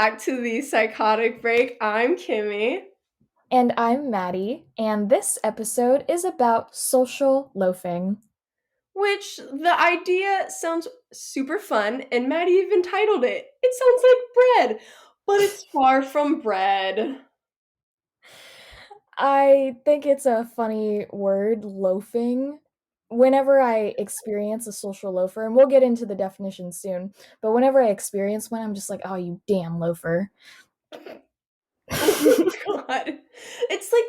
back to the Psychotic Break. I'm Kimmy, And I'm Maddie, and this episode is about social loafing. which the idea sounds super fun, and Maddie even titled it. It sounds like bread, but it's far from bread. I think it's a funny word, loafing. Whenever I experience a social loafer, and we'll get into the definition soon, but whenever I experience one, I'm just like, oh, you damn loafer. Oh my god. It's like,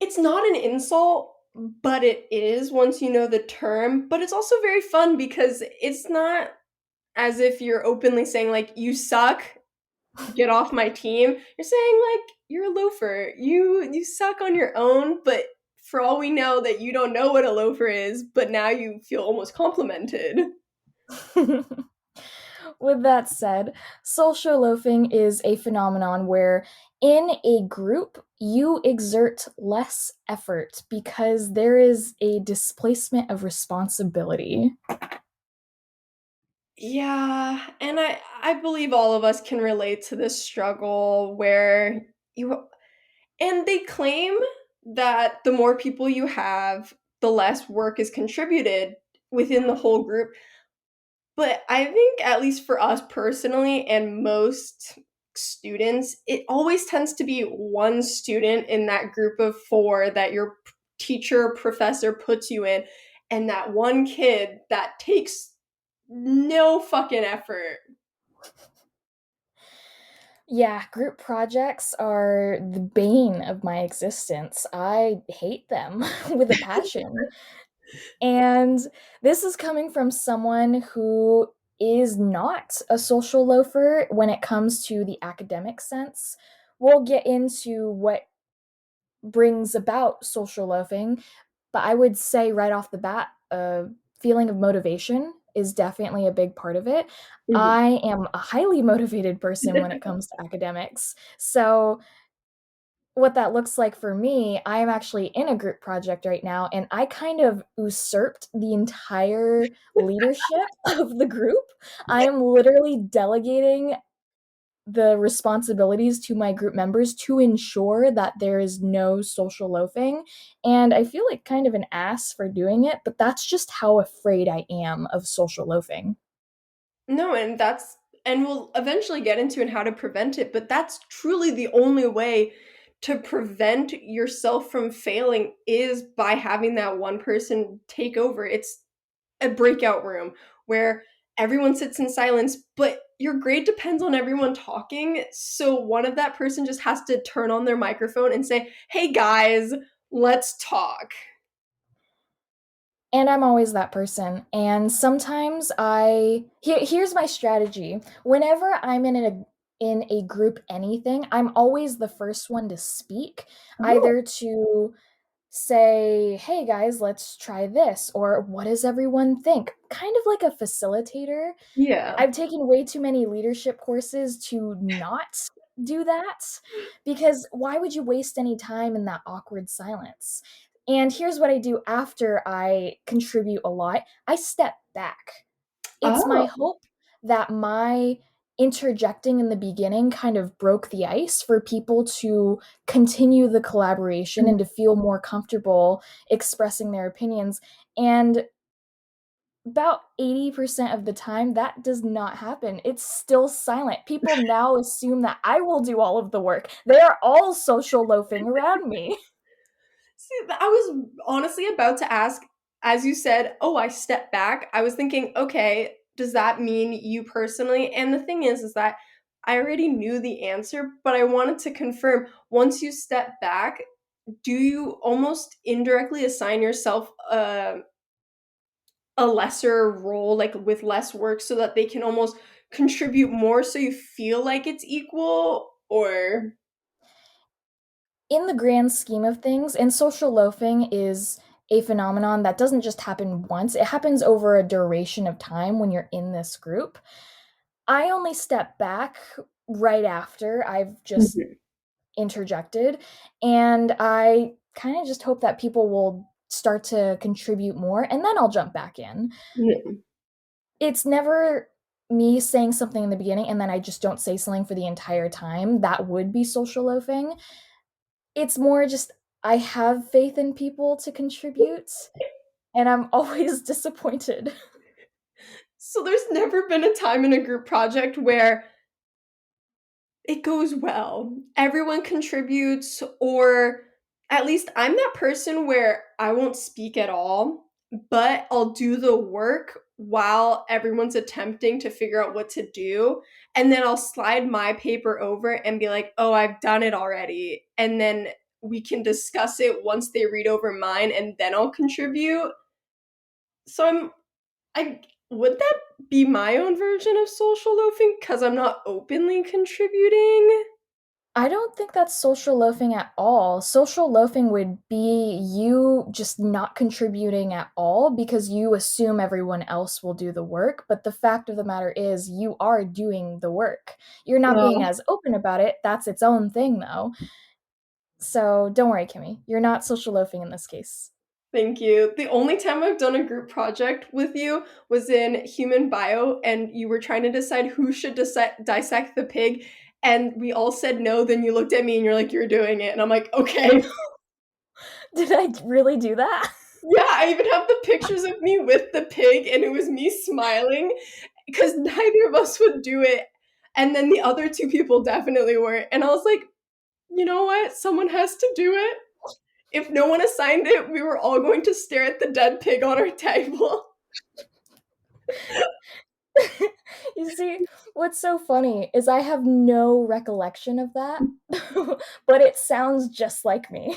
it's not an insult, but it is once you know the term, but it's also very fun because it's not as if you're openly saying, like, you suck, get off my team. You're saying like you're a loafer. You suck on your own, but for all we know that you don't know what a loafer is, but now you feel almost complimented. With that said, social loafing is a phenomenon where in a group you exert less effort because there is a displacement of responsibility. Yeah, and I believe all of us can relate to this struggle where you and they claim that the more people you have, the less work is contributed within the whole group. But I think, at least for us personally and most students, it always tends to be one student in that group of four that your teacher or professor puts you in, and that one kid that takes no fucking effort. Yeah, group projects are the bane of my existence. I hate them with a passion. And this is coming from someone who is not a social loafer when it comes to the academic sense. We'll get into what brings about social loafing, but I would say right off the bat, a feeling of motivation is definitely a big part of it. Mhm. I am a highly motivated person when it comes to academics. So what that looks like for me, I am actually in a group project right now, and I kind of usurped the entire leadership of the group. I am literally delegating the responsibilities to my group members to ensure that there is no social loafing. And I feel like kind of an ass for doing it, but that's just how afraid I am of social loafing. No, and we'll eventually get into and how to prevent it, but that's truly the only way to prevent yourself from failing is by having that one person take over. It's a breakout room where everyone sits in silence, but your grade depends on everyone talking. So one of that person just has to turn on their microphone and say, "Hey guys, let's talk." And I'm always that person. And sometimes here's my strategy. Whenever I'm in a group anything, I'm always the first one to speak, Oh, either to say, "Hey guys, let's try this," or "What does everyone think?" Kind of like a facilitator. yeah. I've taken way too many leadership courses to not do that because why would you waste any time in that awkward silence? And here's what I do after I contribute a lot. I step back. It's my Oh. hope that my interjecting in the beginning kind of broke the ice for people to continue the collaboration and to feel more comfortable expressing their opinions. And about 80% of the time, that does not happen. It's still silent. People now assume that I will do all of the work. They are all social loafing around me. See, I was honestly about to ask, as you said, "Oh, I stepped back." I was thinking, okay, does that mean you personally? And the thing is that I already knew the answer, but I wanted to confirm, once you step back, do you almost indirectly assign yourself a lesser role, like with less work, so that they can almost contribute more so you feel like it's equal? Or In the grand scheme of things, and social loafing is a phenomenon that doesn't just happen once, it happens over a duration of time when you're in this group. I only step back right after I've just Mhm. interjected, and I kind of just hope that people will start to contribute more, and then I'll jump back in. Yeah. It's never me saying something in the beginning and then I just don't say something for the entire time, that would be social loafing. It's more just I have faith in people to contribute, and I'm always disappointed. So there's never been a time in a group project where it goes well. Everyone contributes, or at least I'm that person where I won't speak at all, but I'll do the work while everyone's attempting to figure out what to do. And then I'll slide my paper over and be like, oh, I've done it already. And then we can discuss it once they read over mine, and then I'll contribute. So I would that be my own version of social loafing because I'm not openly contributing? I don't think that's social loafing at all. Social loafing would be you just not contributing at all because you assume everyone else will do the work. But the fact of the matter is, you are doing the work. You're not being No, as open about it. That's its own thing, though. So don't worry, Kimmy. You're not social loafing in this case. thank you. The only time I've done a group project with you was in human bio, and you were trying to decide who should dissect the pig, and we all said no. Then you looked at me and you're like, "You're doing it," and I'm like, "Okay." Did I really do that? Yeah, I even have the pictures of me with the pig, and it was me smiling because neither of us would do it, and then the other two people definitely weren't. And I was like, you know what? Someone has to do it. If no one assigned it, we were all going to stare at the dead pig on our table. You see, what's so funny is I have no recollection of that, but it sounds just like me.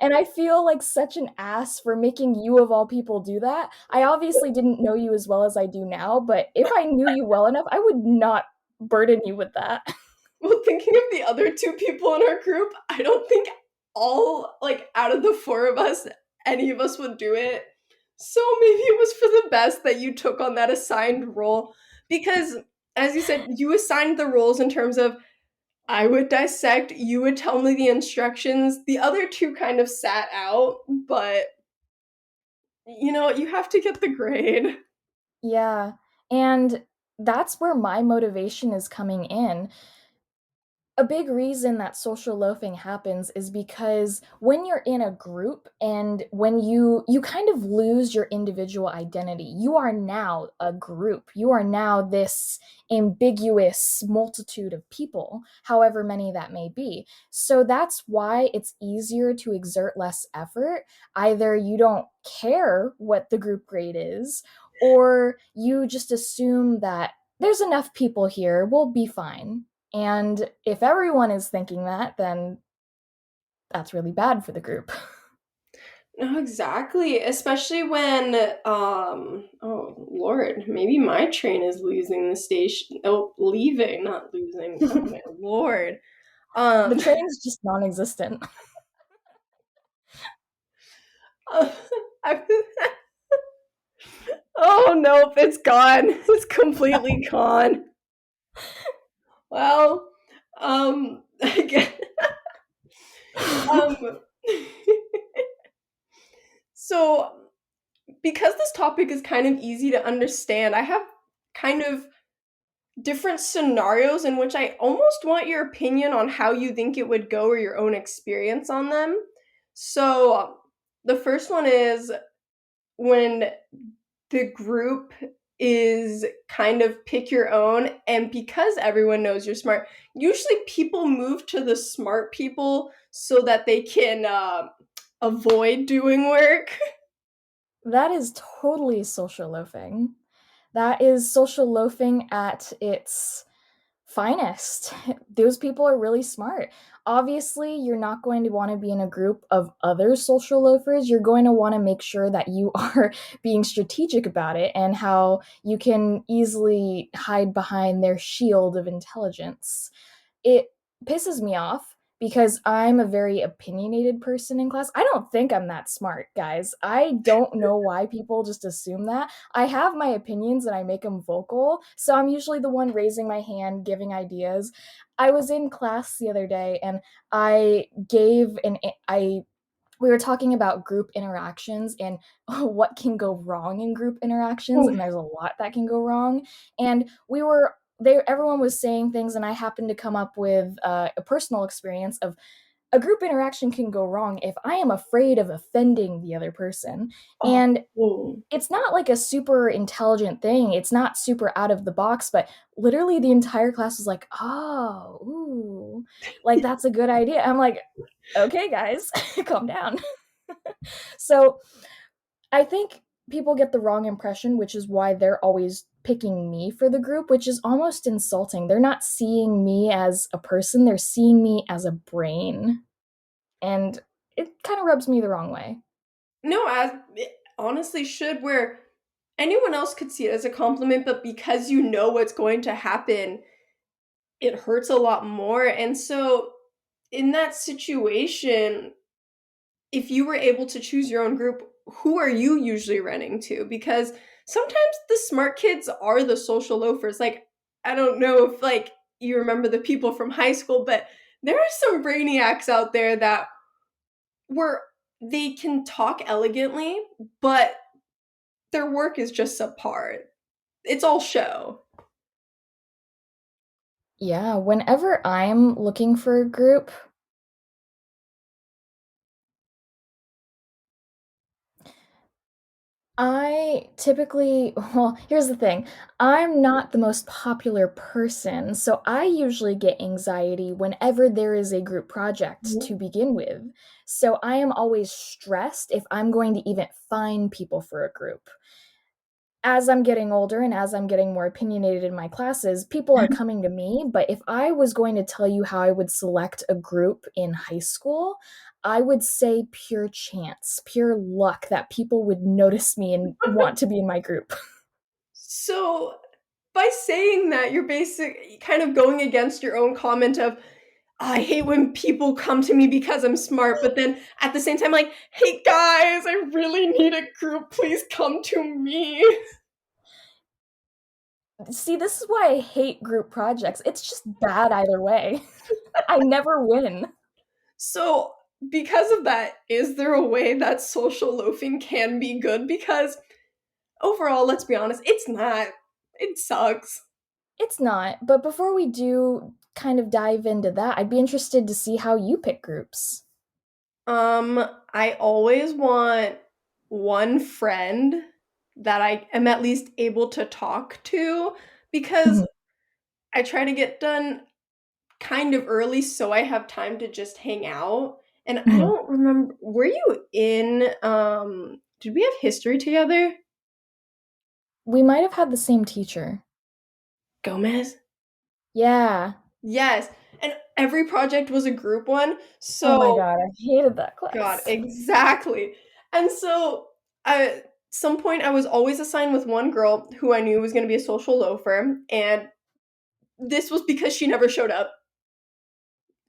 And I feel like such an ass for making you, of all people, do that. I obviously didn't know you as well as I do now, but if I knew you well enough, I would not burden you with that. Well, thinking of the other two people in our group, I don't think all, like, out of the four of us, any of us would do it. So maybe it was for the best that you took on that assigned role because, as you said, you assigned the roles in terms of I would dissect, you would tell me the instructions. The other two kind of sat out, but you have to get the grade. Yeah. And that's where my motivation is coming in. A big reason that social loafing happens is because when you're in a group and when you kind of lose your individual identity, you are now a group, you are now this ambiguous multitude of people, however many that may be. So that's why it's easier to exert less effort. Either you don't care what the group grade is, or you just assume that there's enough people here, we'll be fine. And if everyone is thinking that, then that's really bad for the group. No, exactly. Especially when, oh Lord, maybe my train is losing the station. Oh, leaving, not losing. Oh my Lord. The Um, train's just non existent. I, oh nope, it's gone. It's completely gone. Well, I guess, um, so because this topic is kind of easy to understand, I have kind of different scenarios in which I almost want your opinion on how you think it would go or your own experience on them. So, the first one is when the group is kind of pick your own, and because everyone knows you're smart, usually people move to the smart people so that they can avoid doing work. That is totally social loafing. That is social loafing at its finest. Those people are really smart. Obviously, you're not going to want to be in a group of other social loafers. You're going to want to make sure that you are being strategic about it and how you can easily hide behind their shield of intelligence. It pisses me off because I'm a very opinionated person in class. I don't think I'm that smart, guys. I don't know why people just assume that. I have my opinions and I make them vocal, so I'm usually the one raising my hand, giving ideas. I was in class the other day and I we were talking about group interactions and what can go wrong in group interactions, Oh, and there's a lot that can go wrong. And we were there, everyone was saying things, and I happened to come up with a personal experience of a group interaction can go wrong if I am afraid of offending the other person. oh, And oh. it's not like a super intelligent thing. It's not super out of the box, but literally the entire class was like, "Oh, ooh, like that's a good idea." I'm like, "Okay, guys, calm down." So I think people get the wrong impression, which is why they're always picking me for the group, which is almost insulting. They're not seeing me as a person, they're seeing me as a brain. And it kind of rubs me the wrong way. No, as it honestly should, where anyone else could see it as a compliment, but because you know what's going to happen, it hurts a lot more. And so, in that situation, if you were able to choose your own group, who are you usually running to? Because sometimes the smart kids are the social loafers. Like, I don't know if like you remember the people from high school, but there are some brainiacs out there that were they can talk elegantly, but their work is just subpar. It's all show. Yeah, whenever I'm looking for a group, I typically, well, here's the thing. I'm not the most popular person, so I usually get anxiety whenever there is a group project to begin with. So I am always stressed if I'm going to even find people for a group. As I'm getting older and as I'm getting more opinionated in my classes, people are coming to me. But if I was going to tell you how I would select a group in high school, I would say pure chance, pure luck that people would notice me and want to be in my group. So by saying that, you're basic kind of going against your own comment of I hate when people come to me because I'm smart, but then at the same time, like, hey guys, I really need a group. Please come to me. See, this is why I hate group projects. It's just bad either way. I never win. So, because of that, is there a way that social loafing can be good? Because overall, let's be honest, it's not. It sucks. It's not. But before we do kind of dive into that, I'd be interested to see how you pick groups. I always want one friend that I am at least able to talk to because Mhm. I try to get done kind of early so I have time to just hang out. And I Mhm. don't remember, were you in did we have history together? We might have had the same teacher. Gomez? Yeah. Yes. And every project was a group one. Oh my So god, I hated that God, class. exactly. And so at some point I was always assigned with one girl who I knew was going to be a social loafer, and this was because she never showed up.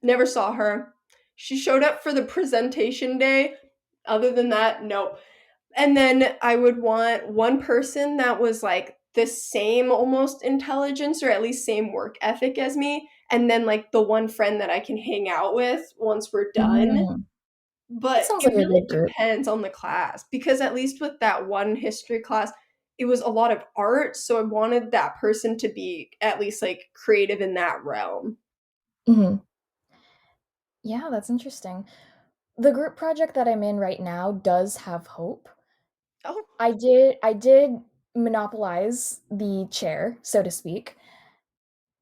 Never saw her. She showed up for the presentation day. Other than that, no. And then I would want one person that was like the same almost intelligence or at least same work ethic as me. And then like the one friend that I can hang out with once we're done. Mm, that But sounds like it a really good group. depends on the class because at least with that one history class, it was a lot of art. So I wanted that person to be at least like creative in that realm. Mhm. Yeah, that's interesting. The group project that I'm in right now does have hope. Oh, I did monopolize the chair, so to speak,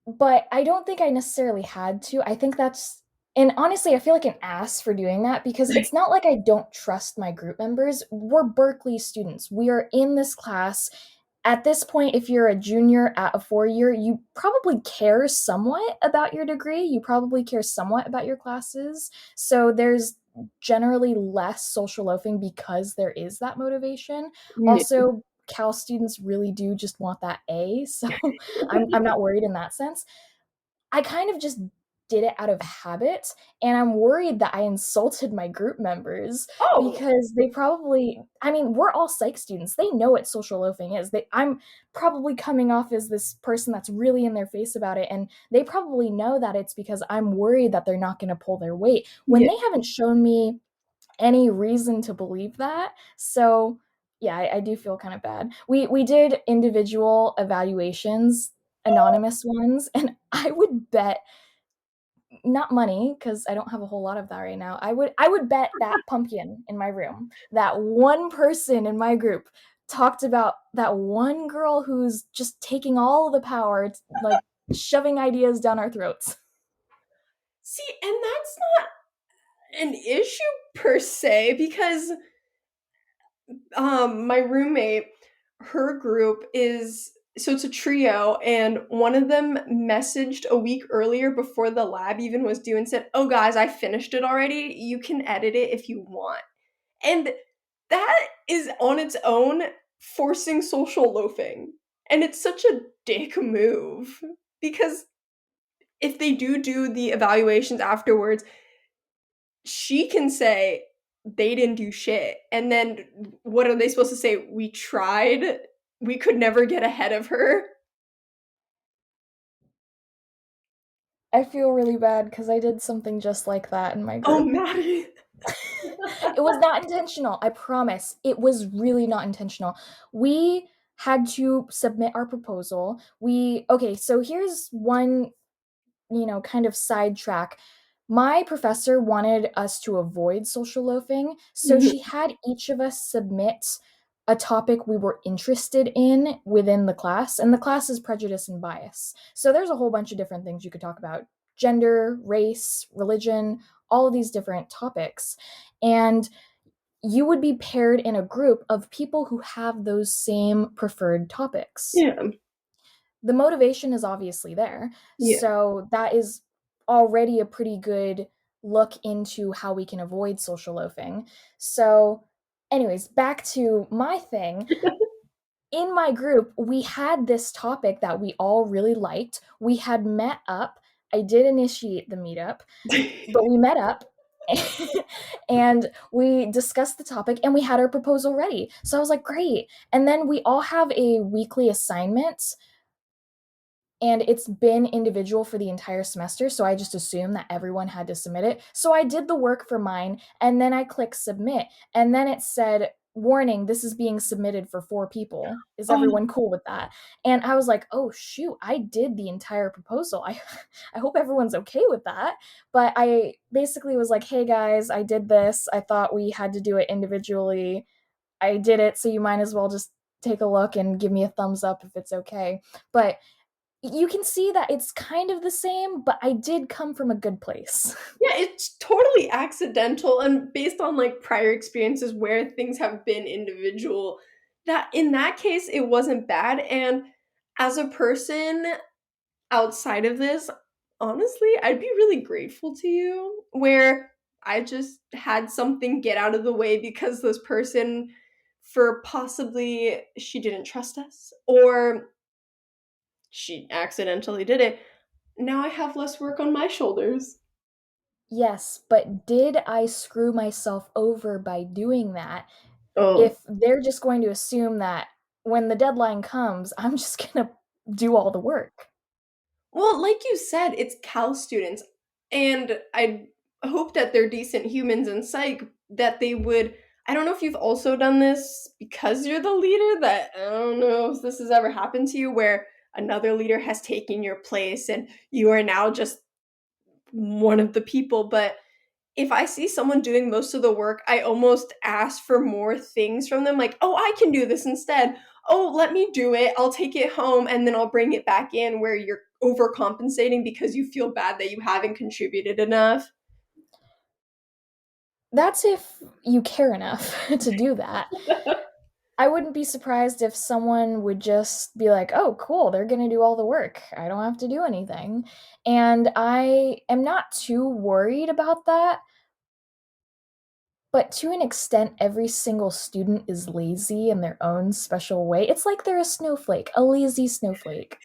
but I don't think I necessarily had to. I think that's and honestly, I feel like an ass for doing that because it's not like I don't trust my group members. We're Berkeley students. We are in this class. At this point, if you're a junior at a 4 year, you probably care somewhat about your degree. You probably care somewhat about your classes. So there's generally less social loafing because there is that motivation. yeah. Also, Cal students really do just want that A. So I'm not worried in that sense. I kind of just did it out of habit, and I'm worried that I insulted my group members Oh, because they probably I mean, we're all psych students. They know what social loafing is. I'm probably coming off as this person that's really in their face about it, and they probably know that it's because I'm worried that they're not gonna pull their weight when yeah. they haven't shown me any reason to believe that. So yeah, I do feel kind of bad. We did individual evaluations, anonymous ones, and I would bet, not money because I don't have a whole lot of that right now. I would bet that pumpkin in my room, that one person in my group talked about that one girl who's just taking all the power, like shoving ideas down our throats. See, and that's not an issue per se because my roommate, her group is, so it's a trio, and one of them messaged a week earlier before the lab even was due and said, "Oh guys, I finished it already. You can edit it if you want." And that is on its own forcing social loafing. And it's such a dick move because if they do the evaluations afterwards, she can say they didn't do shit. And then what are they supposed to say? We tried. We could never get ahead of her. I feel really bad because I did something just like that in my Oh, group. Maddie. It was not intentional, I promise. It was really not intentional. We had to submit our proposal. Okay, so here's one, kind of sidetrack. My professor wanted us to avoid social loafing, so Mhm. she had each of us submit a topic we were interested in within the class, and the class is prejudice and bias. So there's a whole bunch of different things you could talk about: gender, race, religion, all of these different topics. And you would be paired in a group of people who have those same preferred topics. Yeah. The motivation is obviously there. Yeah. So that is already a pretty good look into how we can avoid social loafing. So, anyways, back to my thing. In my group, we had this topic that we all really liked. We had met up. I did initiate the meetup, but we met up and we discussed the topic and we had our proposal ready. So I was like, great. And then we all have a weekly assignment, and it's been individual for the entire semester, so I just assumed that everyone had to submit it. So I did the work for mine, and then I clicked submit, and then it said, warning, this is being submitted for 4 people. Is Oh, everyone cool with that? And I was like, oh shoot, I did the entire proposal. I hope everyone's okay with that. But I basically was like, hey guys, I did this. I thought we had to do it individually. I did it, so you might as well just take a look and give me a thumbs up if it's okay. But you can see that it's kind of the same, but I did come from a good place. yeah, it's totally accidental and based on like prior experiences where things have been individual. That in that case, it wasn't bad. And as a person outside of this, honestly, I'd be really grateful to you where I just had something get out of the way because this person, for possibly she didn't trust us or she accidentally did it. Now I have less work on my shoulders. Yes, but did I screw myself over by doing that? Oh. If they're just going to assume that when the deadline comes, I'm just going to do all the work. Well, like you said, it's Cal students, and I hope that they're decent humans in psych, that they would. I don't know if you've also done this because you're the leader, that I don't know if this has ever happened to you where another leader has taken your place and you are now just one of the people. But if I see someone doing most of the work, I almost ask for more things from them, like, oh, I can do this instead. Oh, let me do it. I'll take it home and then I'll bring it back in where you're overcompensating because you feel bad that you haven't contributed enough. That's if you care enough to do that. I wouldn't be surprised if someone would just be like, oh, cool, they're going to do all the work. I don't have to do anything. And I am not too worried about that. But to an extent, every single student is lazy in their own special way. It's like they're a snowflake, a lazy snowflake.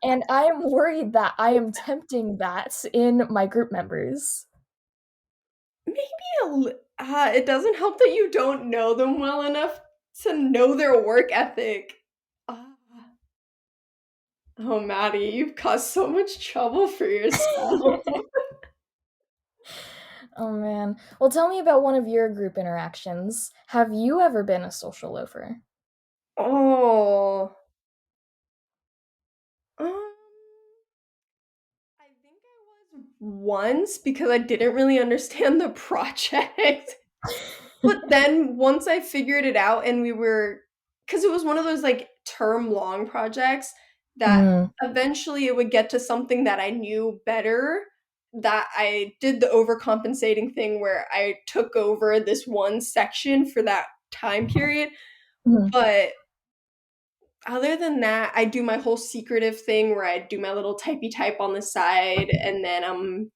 And I am worried that I am tempting that in my group members. Maybe it doesn't help that you don't know them well enough to know their work ethic. Ah. Oh, Maddie, you've caused so much trouble for yourself. Oh man. Well, tell me about one of your group interactions. Have you ever been a social loafer? Oh, um, I think I was once because I didn't really understand the project. But then once I figured it out and we were, because it was one of those like term long projects that Mm, eventually it would get to something that I knew better, that I did the overcompensating thing where I took over this one section for that time period. mhm. But other than that, I do my whole secretive thing where I do my little typey type on the side and then I'm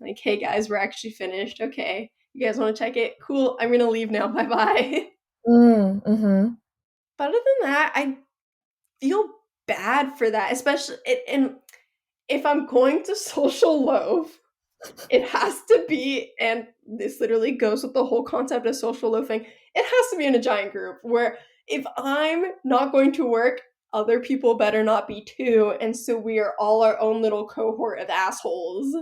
like, hey guys, we're actually finished. Okay. You guys want to check it? Cool. I'm going to leave now. Bye bye. Mhm. But other than that, I feel bad for that, especially and if I'm going to social loaf, it has to be, and this literally goes with the whole concept of social loafing, it has to be in a giant group where if I'm not going to work, other people better not be too. And so we are all our own little cohort of assholes.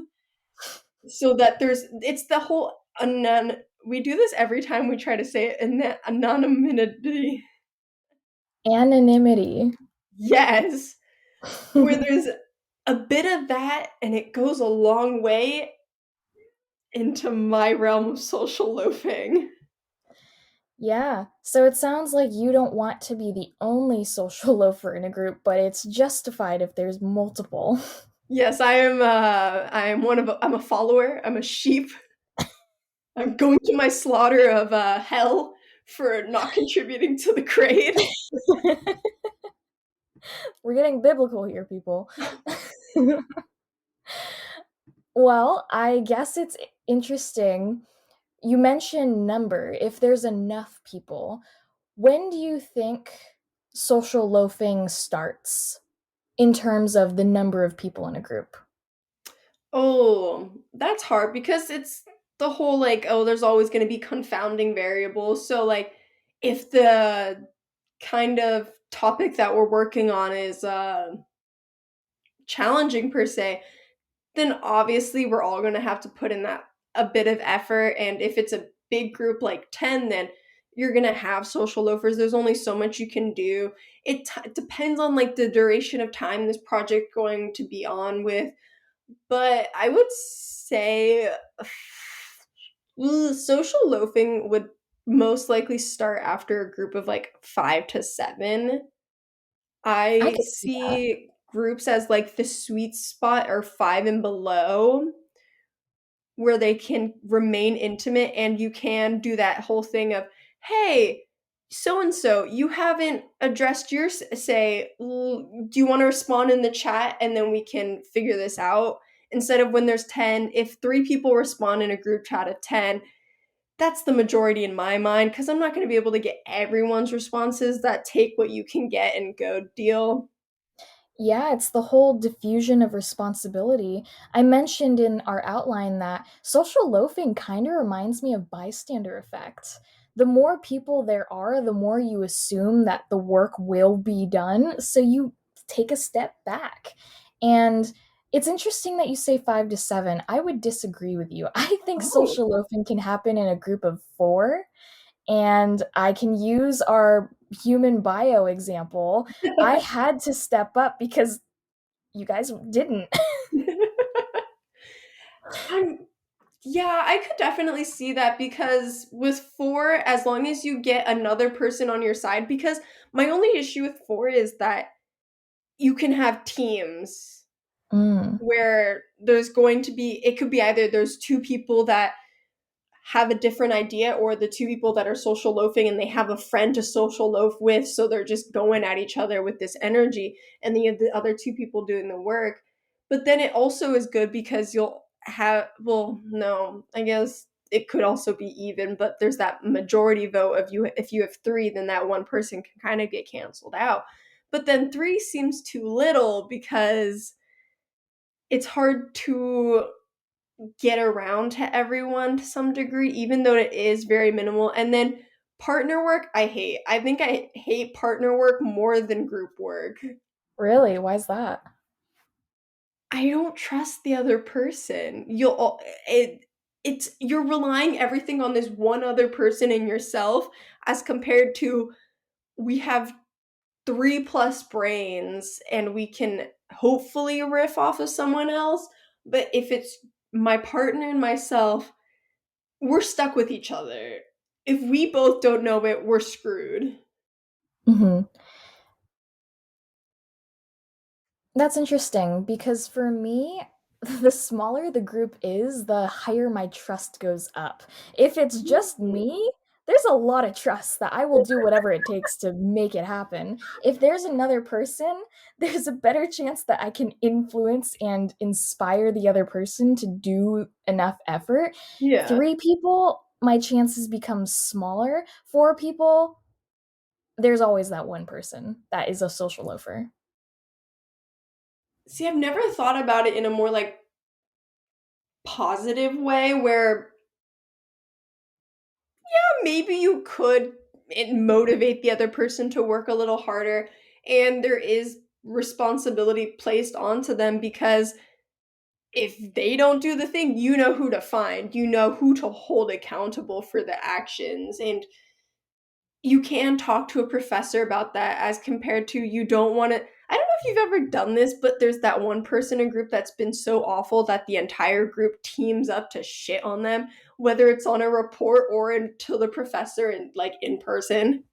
So that it's the whole we do this every time we try to say it in that anonymity. Anonymity. Yes. Where there's a bit of that and it goes a long way into my realm of social loafing. Yeah. So it sounds like you don't want to be the only social loafer in a group, but it's justified if there's multiple. Yes, I am I'm a follower, I'm a sheep. I'm going to my slaughter of hell for not contributing to the grade. We're getting biblical here, people. Well, I guess it's interesting. You mentioned number. If there's enough people, when do you think social loafing starts in terms of the number of people in a group? Oh, that's hard because it's the whole like, oh, there's always going to be confounding variables. So, like, if the kind of topic that we're working on is challenging per se, then obviously we're all going to have to put in that a bit of effort. And if it's a big group like 10, then you're going to have social loafers. There's only so much you can do. It depends on like the duration of time this project going to be on with, but I would say social loafing would most likely start after a group of like 5 to 7. I I could see that. see groups as like the sweet spot or 5 and below where they can remain intimate and you can do that whole thing of, hey, so and so, you haven't addressed your say, do you want to respond in the chat and then we can figure this out? Instead of when there's 10, if 3 people respond in a group chat of 10, that's the majority in my mind because I'm not going to be able to get everyone's responses. That take what you can get and go deal. Yeah, it's the whole diffusion of responsibility. I mentioned in our outline that social loafing kind of reminds me of bystander effect. The more people there are, the more you assume that the work will be done, so you take a step back. And it's interesting that you say 5 to 7. I would disagree with you. I think Oh. social loafing can happen in a group of four, and I can use our human bio example. I had to step up because you guys didn't. I'm Yeah, I could definitely see that because with 4, as long as you get another person on your side, because my only issue with 4 is that you can have teams Mm, where there's going to be, it could be either there's 2 people that have a different idea or the 2 people that are social loafing and they have a friend to social loaf with, so they're just going at each other with this energy and the other 2 people doing the work. But then it also is good because you'll have, well, no, I guess it could also be even, but there's that majority vote of you. If you have 3, then that one person can kind of get canceled out. But then 3 seems too little because it's hard to get around to everyone to some degree, even though it is very minimal. And then partner work, I hate. I think I hate partner work more than group work. really? Why's that? I don't trust the other person. You'll it. it's you're relying everything on this one other person and yourself, as compared to we have three plus brains and we can hopefully riff off of someone else. But if it's my partner and myself, we're stuck with each other. If we both don't know it, we're screwed. Mhm. That's interesting because for me, the smaller the group is, the higher my trust goes up. If it's just me, there's a lot of trust that I will do whatever it takes to make it happen. If there's another person, there's a better chance that I can influence and inspire the other person to do enough effort. Yeah. 3 people, my chances become smaller. 4 people, there's always that one person that is a social loafer. See, I've never thought about it in a more like positive way where maybe you could motivate the other person to work a little harder, and there is responsibility placed onto them because if they don't do the thing, you know who to find, you know who to hold accountable for the actions, and you can talk to a professor about that, as compared to you don't want to. I don't know if you've ever done this, but there's that one person in group that's been so awful that the entire group teams up to shit on them, whether it's on a report or to the professor and like in person.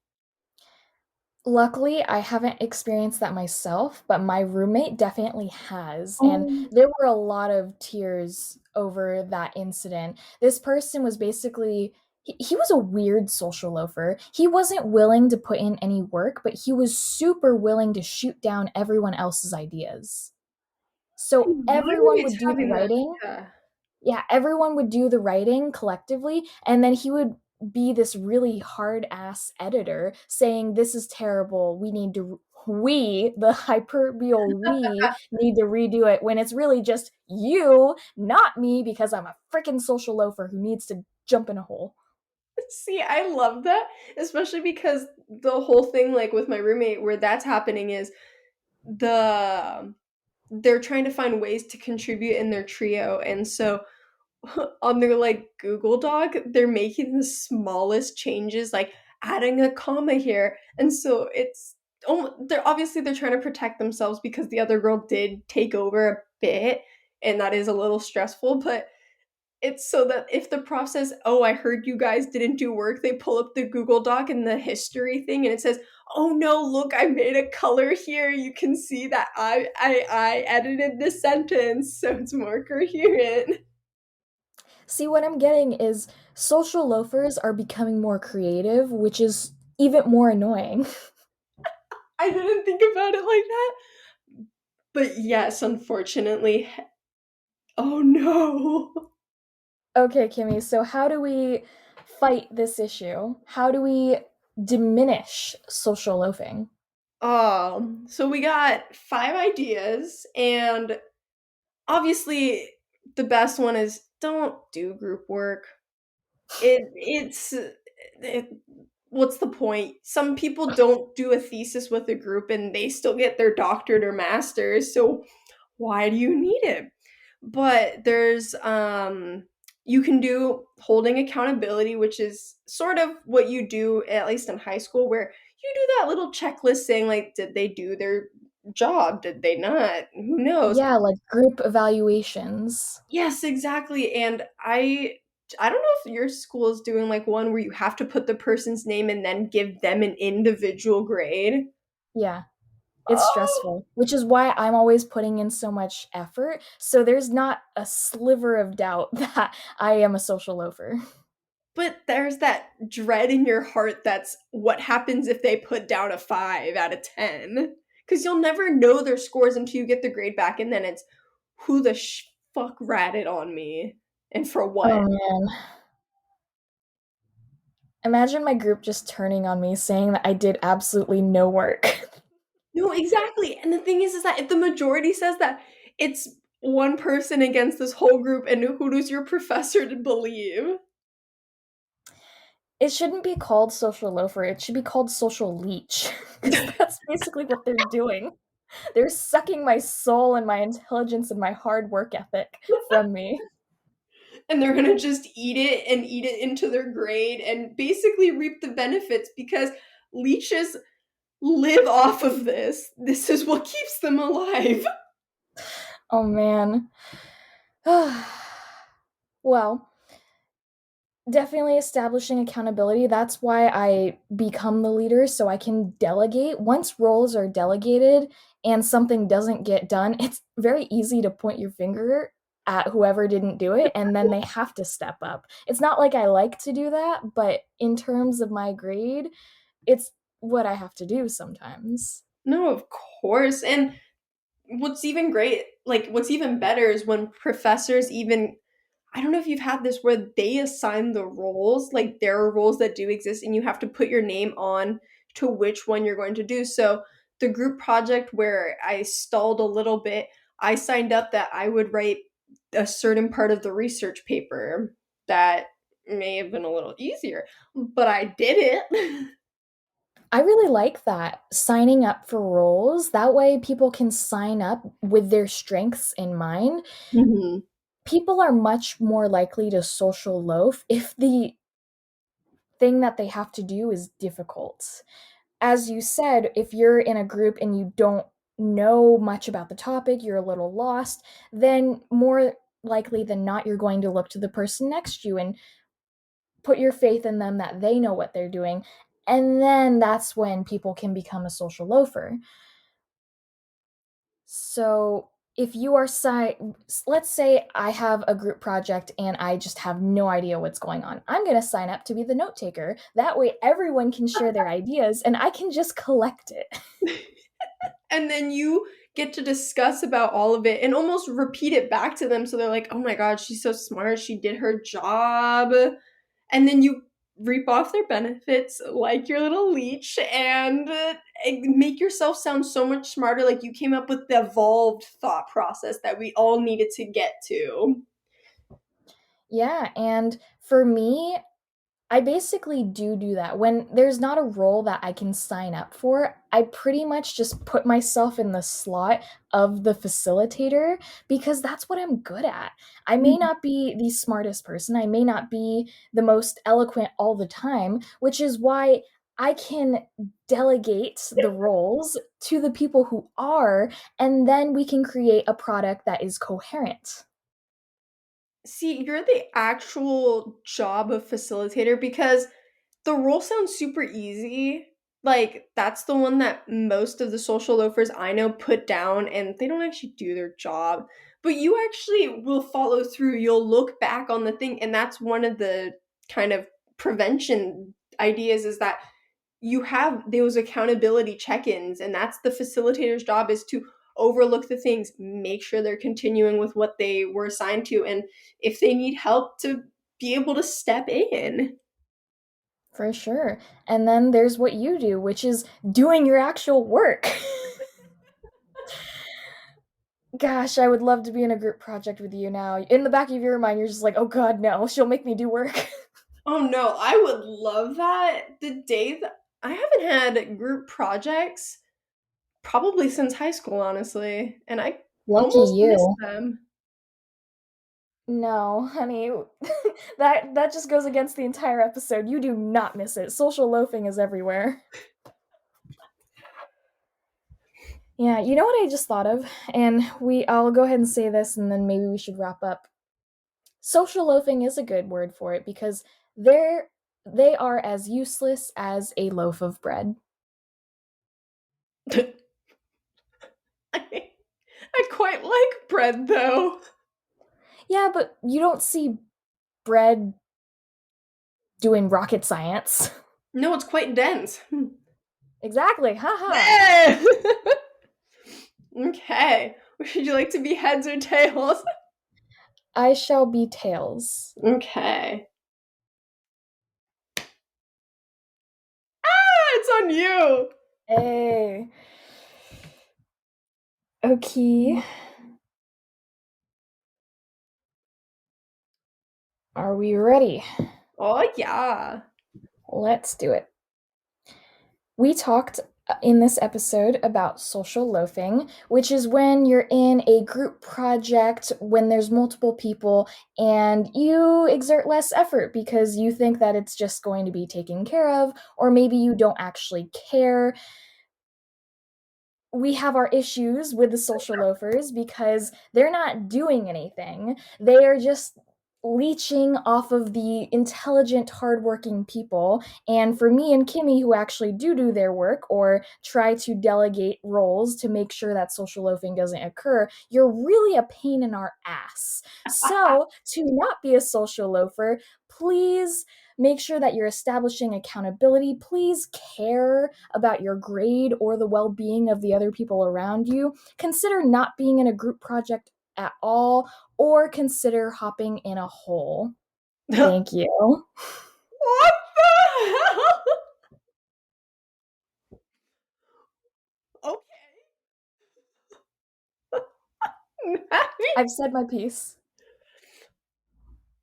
Luckily, I haven't experienced that myself, but my roommate definitely has, and Oh, there were a lot of tears over that incident. This person was basically he was a weird social loafer. He wasn't willing to put in any work, but he was super willing to shoot down everyone else's ideas. I So everyone wonder would it's do the having that. writing, Yeah. yeah, everyone would do the writing collectively, and then he would be this really hard ass editor saying, "This is terrible. We, the hyperbial we, need to redo it," when it's really just you, not me, because I'm a freaking social loafer who needs to jump in a hole. See, I love that, especially because the whole thing, like with my roommate, where that's happening is the they're trying to find ways to contribute in their trio, and so on their like Google Doc, they're making the smallest changes, like adding a comma here, and so they're trying to protect themselves because the other girl did take over a bit, and that is a little stressful, but it's so that if the prof says, "Oh, I heard you guys didn't do work," they pull up the Google Doc and the history thing, and it says, "Oh no, look, I made a color here. You can see that I edited this sentence so it's more coherent." See, what I'm getting is social loafers are becoming more creative, which is even more annoying. I didn't think about it like that. But yes, unfortunately. Oh no. Okay, Kimmy, so how do we fight this issue? How do we diminish social loafing? So we got 5 ideas, and obviously the best one is don't do group work. It what's the point? Some people don't do a thesis with a group and they still get their doctorate or master's, so why do you need it? But there's you can do holding accountability, which is sort of what you do at least in high school, where you do that little checklist saying like, did they do their job? Did they not? Who knows? Yeah, like group evaluations. Yes, exactly. And I don't know if your school is doing like one where you have to put the person's name and then give them an individual grade. Yeah, it's Oh, stressful, which is why I'm always putting in so much effort. So there's not a sliver of doubt that I am a social loafer. but there's that dread in your heart that's what happens if they put down a 5 out of 10. Because you'll never know their scores until you get the grade back, and then it's who the fuck ratted on me and for what? Oh man. Imagine my group just turning on me saying that I did absolutely no work. No, exactly. And the thing is that if the majority says that, it's one person against this whole group, and who does your professor to believe? It shouldn't be called social loafer, it should be called social leech, because that's basically what they're doing. They're sucking my soul and my intelligence and my hard work ethic from me. and they're going to just eat it and eat it into their grade and basically reap the benefits because leeches live off of this. This is what keeps them alive. Oh man. Well, definitely establishing accountability. That's why I become the leader so I can delegate. Once roles are delegated and something doesn't get done, it's very easy to point your finger at whoever didn't do it and then they have to step up. It's not like I like to do that, but in terms of my grade, it's what I have to do sometimes. No, of course. And what's even great, like what's even better is when professors even, I don't know if you've had this where they assign the roles, like there are roles that do exist and you have to put your name on to which one you're going to do. So the group project where I stalled a little bit, I signed up that I would write a certain part of the research paper that may have been a little easier, but I did it. I really like that, signing up for roles. That way people can sign up with their strengths in mind. Mhm. People are much more likely to social loaf if the thing that they have to do is difficult. As you said, if you're in a group and you don't know much about the topic, you're a little lost, then more likely than not, you're going to look to the person next to you and put your faith in them that they know what they're doing. And then that's when people can become a social loafer. So if you are let's say I have a group project and I just have no idea what's going on. I'm going to sign up to be the note taker. That way everyone can share their ideas and I can just collect it. And then you get to discuss about all of it and almost repeat it back to them so they're like, "Oh my god, she's so smart. She did her job." And then you reap off their benefits like your little leech and make yourself sound so much smarter, like you came up with the evolved thought process that we all needed to get to. Yeah, and for me, I basically do that. When there's not a role that I can sign up for, I pretty much just put myself in the slot of the facilitator because that's what I'm good at. I may not be the smartest person, I may not be the most eloquent all the time, which is why I can delegate the roles to the people who are, and then we can create a product that is coherent. See, you're the actual job of facilitator because the role sounds super easy. Like, that's the one that most of the social loafers I know put down and they don't actually do their job. But you actually will follow through. You'll look back on the thing. And that's one of the kind of prevention ideas is that you have those accountability check-ins and that's the facilitator's job is to overlook the things, make sure they're continuing with what they were assigned to, and if they need help to be able to step in. For sure. And then there's what you do, which is doing your actual work. Gosh, I would love to be in a group project with you now. In the back of your mind, you're just like, oh god, no, she'll make me do work. Oh no, I would love that. The day that I haven't had group projects probably since high school, honestly, and I Lucky almost miss you. them. No, honey. That just goes against the entire episode. You do not miss it. Social loafing is everywhere. Yeah, you know what I just thought of? And I'll go ahead and say this and then maybe we should wrap up. Social loafing is a good word for it because they're they are as useless as a loaf of bread. I quite like bread though. Yeah, but you don't see bread doing rocket science. No, it's quite dense. Exactly. Haha. Eh! Okay. Would you like to be heads or tails? I shall be tails. Okay. Ah, it's on you. Hey. Okay. Are we ready? Oh yeah. Let's do it. We talked in this episode about social loafing, which is when you're in a group project when there's multiple people and you exert less effort because you think that it's just going to be taken care of, or maybe you don't actually care. We have our issues with the social loafers because they're not doing anything. They are just leeching off of the intelligent, hardworking people. And for me and Kimmy, who actually do their work or try to delegate roles to make sure that social loafing doesn't occur, you're really a pain in our ass. So, to not be a social loafer, please make sure that you're establishing accountability. Please care about your grade or the well being of the other people around you. Consider not being in a group project at all, or consider hopping in a hole. What Thank you. the hell? Okay. I've said my piece.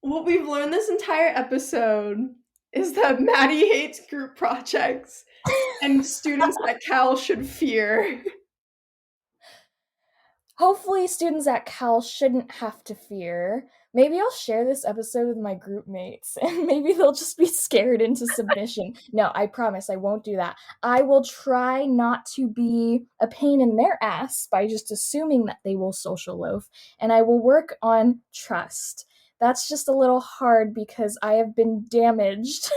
What we've learned this entire episode is that Maddie hates group projects and students at Cal should fear. Hopefully, students at Cal shouldn't have to fear. Maybe I'll share this episode with my group mates and maybe they'll just be scared into submission. No, I promise I won't do that. I will try not to be a pain in their ass by just assuming that they will social loaf, and I will work on trust. That's just a little hard because I have been damaged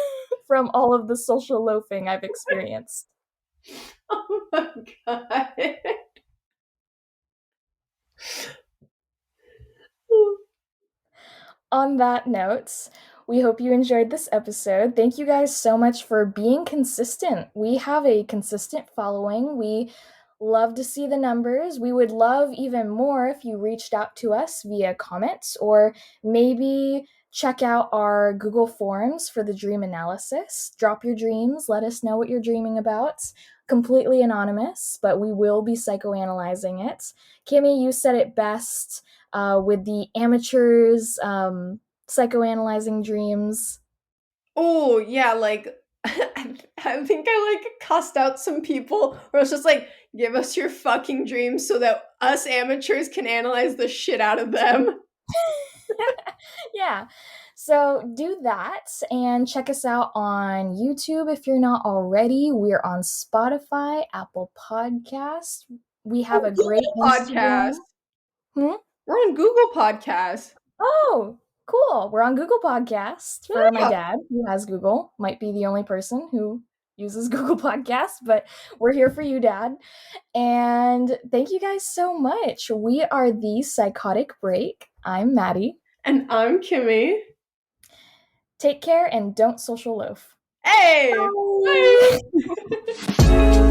from all of the social loafing I've experienced. Oh my god. On that note, we hope you enjoyed this episode. Thank you guys so much for being consistent. We have a consistent following. We love to see the numbers. We would love even more if you reached out to us via comments, or maybe check out our Google Forms for the dream analysis. Drop your dreams. Let us know what you're dreaming about. Completely anonymous, but we will be psychoanalyzing it. Kimmy, you said it best with the amateurs psychoanalyzing dreams. Oh, yeah, like I think I like cussed out some people where it's just like, give us your fucking dreams so that us amateurs can analyze the shit out of them. Yeah. So do that and check us out on YouTube if you're not already. We're on Spotify, Apple Podcasts. We have Oh, a great Google Podcast. Instagram. Hmm? We're on Google Podcast. Oh, cool. We're on Google Podcasts for my Yeah. dad, who has Google. Might be the only person who uses Google Podcasts, but we're here for you, Dad. And thank you guys so much. We are the Psychotic Break. I'm Maddie. And I'm Kimmy. Take care and don't social loaf. Hey! Bye. Bye!